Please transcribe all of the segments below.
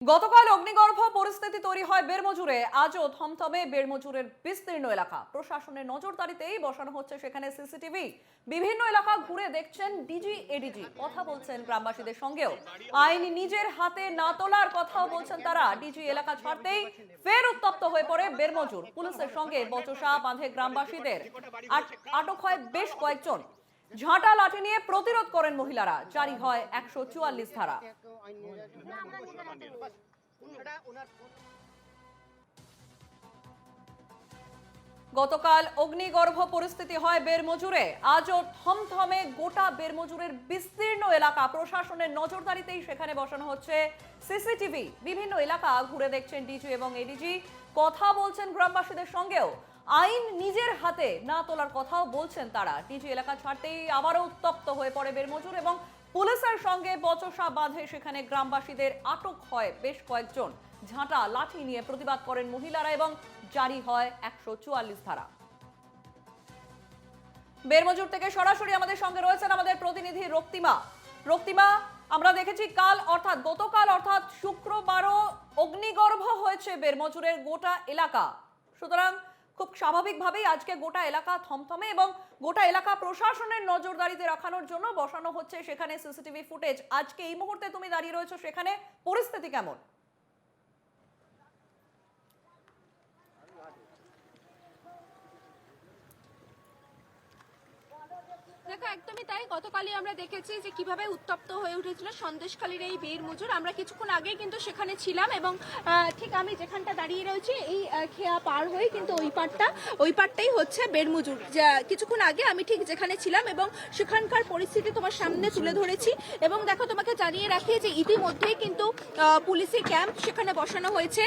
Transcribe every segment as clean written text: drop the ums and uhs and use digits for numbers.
গতকাল অগ্নিগর্ভ পরিস্থিতি তৈরি হয় বেরমজুরে। আজও থমথমে বেরমজুরের বিস্তীর্ণ এলাকা। প্রশাসনের নজরদারিতেই বসানো হচ্ছে সেখানে সিসিটিভি। বিভিন্ন এলাকা ঘুরে দেখছেন ডিজি এডিজি, কথা বলছেন গ্রামবাসীদের সঙ্গেও। আইন নিজের হাতে না তোলার কথাও বলছেন তারা। ডিজি এলাকা ছাড়তেই ফের উত্তপ্ত হয়ে পড়ে বেরমজুর। পুলিশের সঙ্গে বচসা বাঁধে গ্রামবাসীদের। আটক হয় বেশ কয়েকজন। ঝাঁটা লাঠি নিয়ে প্রতিরোধ করেন মহিলারা। জারি হয় 144 ধারা। গতকাল অগ্নিগর্ভ পরিস্থিতি হয় বেরমজুরে। আজও থমথমে গোটা বেরমজুরের বিস্তীর্ণ এলাকা। প্রশাসনের নজরদারিতেই সেখানে বসানো হচ্ছে সিসিটিভি। বিভিন্ন এলাকা ঘুরে দেখছেন ডিজি এবং এডিজি, কথা বলছেন গ্রামবাসীদের সঙ্গেও। আইন নিজের হাতে না তোলার কথাও বলছেন তারা। ডিজি এলাকা ছাড়তেই আবারও উত্তপ্ত হয়ে পড়ে বেরমজুর এবং পুলিশের সঙ্গে বচসা বাঁধে সেখানে গ্রামবাসীদের। আটক হয় বেশ কয়েকজন। ঝাঁটা লাঠি নিয়ে প্রতিবাদ করেন মহিলারা এবং জারি হয় 144 ধারা। বেরমজুর থেকে সরাসরি আমাদের সঙ্গে রয়েছেন আমাদের প্রতিনিধি রক্তিমা। রক্তিমা, আমরা দেখেছি গতকাল অর্থাৎ শুক্রবারও অগ্নিগর্ভ হয়েছে বেরমজুরের গোটা এলাকা। সুতরাং খুব স্বাভাবিকভাবেই আজকে গোটা এলাকা থমথমে এবং গোটা এলাকা প্রশাসনের নজরদারিতে রাখানোর জন্য বসানো হচ্ছে সেখানে সিসিটিভি ফুটেজ। আজকে এই মুহূর্তে তুমি দাঁড়িয়ে রয়েছো সেখানে, পরিস্থিতি কেমন? দেখো, একদমই তাই। গতকালই আমরা দেখেছি যে কিভাবে উত্তপ্ত হয়ে উঠেছিল সন্দেশখালীর এই বেরমজুর। আমরা কিছুক্ষণ আগে কিন্তু সেখানে ছিলাম এবং ঠিক আমি যেখানটা দাঁড়িয়ে রয়েছি এই খেয়া পার হয়ে কিন্তু ওই পারটাই হচ্ছে বেরমজুর। কিছুক্ষণ আগে আমি ঠিক যেখানে ছিলাম এবং সেখানকার পরিস্থিতি তোমার সামনে তুলে ধরেছি। এবং দেখো, তোমাকে জানিয়ে রাখি যে ইতিমধ্যেই কিন্তু পুলিশি ক্যাম্প সেখানে বসানো হয়েছে।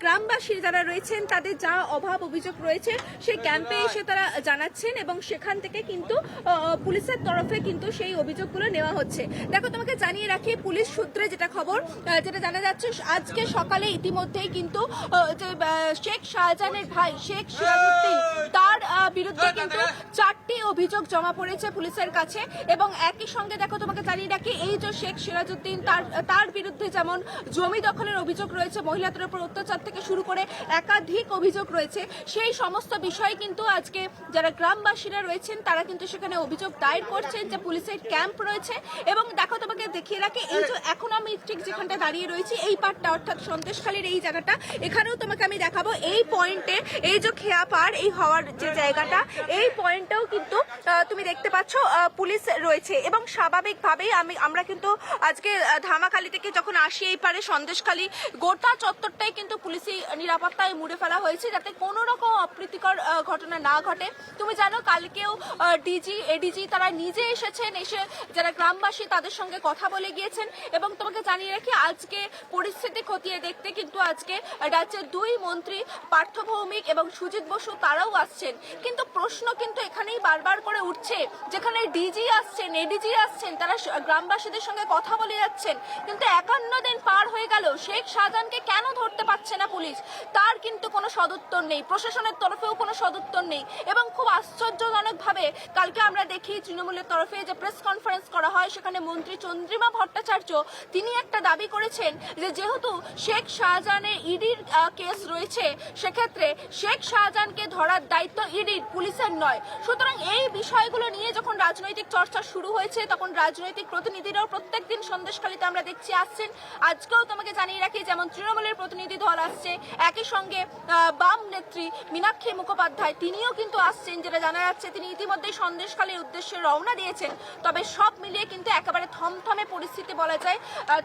গ্রামবাসী যারা রয়েছেন তাদের যা অভাব অভিযোগ রয়েছে সেই ক্যাম্পে এসে তারা জানাচ্ছেন এবং সেখান থেকে কিন্তু পুলিশের তরফে কিন্তু সেই অভিযোগগুলো নেওয়া হচ্ছে। দেখো, তোমাকে জানিয়ে রাখি পুলিশ সূত্রে যেটা খবর, যেটা জানা যাচ্ছে, আজকে সকালে ইতিমধ্যেই কিন্তু শেখ শাহজাহানের ভাই শেখ সিরাজউদ্দিন তার বিরুদ্ধে কিন্তু 4টি অভিযোগ জমা পড়েছে পুলিশের কাছে। এবং একই সঙ্গে দেখো, তোমাকে জানিয়ে রাখি এই যে শেখ সিরাজউদ্দিন তার বিরুদ্ধে যেমন জমি দখলের অভিযোগ রয়েছে, মহিলাদের উপর অত্যাচার থেকে শুরু করে একাধিক অভিযোগ রয়েছে। সেই সমস্ত বিষয় কিন্তু আজকে যারা গ্রামবাসীরা রয়েছেন তারা কিন্তু সেখানে অভিযোগ দায়ের করছেন যে পুলিশের ক্যাম্প রয়েছে। এবং দেখো, তোমাকে দেখিয়ে রাখি এই যে এখন আমি ঠিক যেখানটা দাঁড়িয়ে রয়েছি এই পারটা অর্থাৎ সন্দেশখালীর এই জায়গাটা, এখানেও তোমাকে আমি দেখাবো এই পয়েন্টে এই যে খেয়া পার এই হওয়ার যে জায়গাটা, এই পয়েন্টেও কিন্তু তুমি দেখতে পাচ্ছ পুলিশ রয়েছে। এবং স্বাভাবিকভাবেই আমরা কিন্তু আজকে ধামাখালী থেকে যখন আসি এই পারে সন্দেশখালী, গোটা চত্বরটাই কিন্তু পুলিশি নিরাপত্তায় মুড়ে ফেলা হয়েছে যাতে কোনো রকম অপ্রীতিকর ঘটনা না ঘটে। তুমি জানো, কালকেও ডিজি এডিজি তারা নিজে এসেছেন, এসে যারা গ্রামবাসী তাদের সঙ্গে কথা বলে গিয়েছেন। এবং তোমাকে জানিয়ে রাখি আজকে পরিস্থিতি খতিয়ে দেখতে কিন্তু আজকে রাজ্যের 2 মন্ত্রী পার্থ ভৌমিক এবং সুজিত বসু তারাও আসছেন। কিন্তু প্রশ্ন কিন্তু এখানেই বারবার করে উঠছে, যেখানে ডিজি আসছেন এডিজি আসছেন তারা গ্রামবাসীদের সঙ্গে কথা বলে যাচ্ছেন, কিন্তু 51 দিন পার হয়ে গেল শেখ শাহজাহানকে কেন ধরতে পারছে না পুলিশ? তার কিন্তু কোনো সদুত্তর নেই, প্রশাসনের তরফেও কোনো সদুত্তর নেই। এবং খুব আশ্চর্যজনক ভাবে কালকে আমরা দেখি তৃণমূলের তরফে যে প্রেস কনফারেন্স করা হয় সেখানে মন্ত্রী চন্দ্রিমা ভট্টাচার্য তিনি একটা দাবি করেছেন যে যেহেতু শেখ শাহজাহানের ইডির কেস রয়েছে সেক্ষেত্রে শেখ শাহজাহানকে ধরার দায়িত্ব ইডির, পুলিশের নয়। সুতরাং এই বিষয়গুলো নিয়ে যখন রাজনৈতিক চর্চা শুরু হয়েছে তখন রাজনৈতিক প্রতিনিধিরাও প্রত্যেকদিন সন্দেশখালীতে আমরা দেখছি আসছেন। আজকেও তোমাকে জানিয়ে রাখি যেমন তৃণমূলের প্রতিনিধি দল আসছে, একই সঙ্গে বাম নেত্রী মীনাক্ষী মুখোপাধ্যায় তিনিও কিন্তু আসছেন, যেটা জানা যাচ্ছে তিনি ইতিমধ্যেই সন্দেশখালীর উদ্দেশ্যে রওনা দিয়েছেন। তবে সব মিলিয়ে কিন্তু একেবারে থমথমে পরিস্থিতি বলা যায়।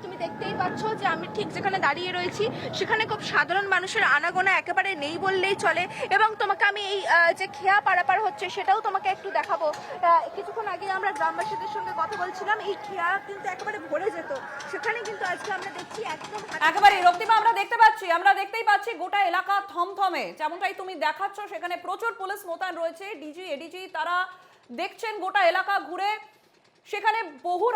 তুমি দেখতেই পাচ্ছ যে আমি ঠিক যেখানে দাঁড়িয়ে রয়েছি সেখানে খুব সাধারণ মানুষের আনাগোনা একেবারে নেই বললেই চলে। এবং তোমাকে আমি এই যে খেয়া পারাপার হচ্ছে সেটাও তোমাকে একটু দেখাবো। কিছুক্ষণ আগে আমরা গ্রামবাসীদের সঙ্গে কথা বলছিলাম, এই খেয়া কিন্তু একেবারে ভরে যেত, সেখানে কিন্তু আজকে আমরা দেখছি একদম একেবারে রক্তিমা আমরা দেখতেই পাচ্ছি গোটা এলাকা থমথমে। যেমনটাই তুমি দেখাচ্ছ সেখানে প্রচুর পুলিশ মোতায়েন রয়েছে। ডিজি এডিজি তারা দেখছেন গোটা এলাকা ঘুরে। সেখানে বহু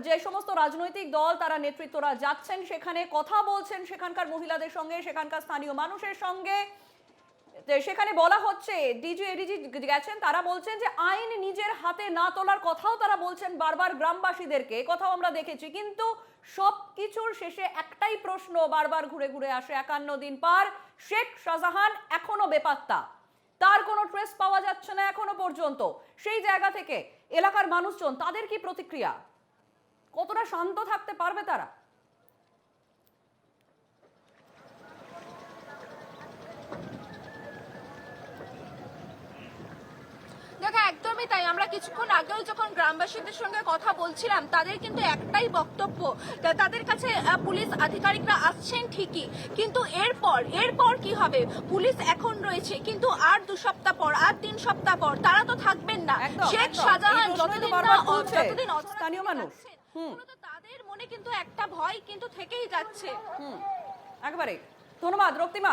যে সমস্ত রাজনৈতিক দল তারা নেতৃত্বরা যাচ্ছেন, সেখানে কথা বলছেন সেখানকার মহিলাদের সঙ্গে, সেখানকার স্থানীয় মানুষের সঙ্গে। সেখানে বলা হচ্ছে ডিজি এডিজি গেছেন, তারা বলছেন যে আইন নিজের হাতে না তোলার কথাও তারা বলছেন বারবার গ্রামবাসীদেরকে, কথাও আমরা দেখেছি। কিন্তু সবকিছুর শেষে একটাই প্রশ্ন বারবার ঘুরে ঘুরে আসে, 51 দিন পার, শেখ শাহজাহান এখনো বেপাত্তা, তার কোনো ট্রেস পাওয়া যাচ্ছে না এখনো পর্যন্ত। সেই জায়গা থেকে এলাকার মানুষজন, তাদের কি প্রতিক্রিয়া, কতটা শান্ত থাকতে পারবে তারা? দেখো একদমই তাই, আমরা কিছুক্ষণ আগেও যখন গ্রামবাসীদের সঙ্গে কথা বলছিলাম তাদের কিন্তু একটাই বক্তব্য, তাদের কাছে পুলিশ আধিকারিকরা আসছেন ঠিকই, কিন্তু এরপর কি হবে? পুলিশ এখন রয়েছে, কিন্তু আর 2 সপ্তাহ পর, আর 3 সপ্তাহ পর তারা তো থাকবেন না। একদম, শেখ একদম। শাহজাহান এই প্রশ্নই তো যতদিন বারবার না তুলছে যতদিন অচেনা স্থানীয় থেকে মানুষ। যাচ্ছেন, মূলত তাদের মনে কিন্তু একটা ভয় কিন্তু থেকেই যাচ্ছে। একেবারে ধন্যবাদ রক্তিমা।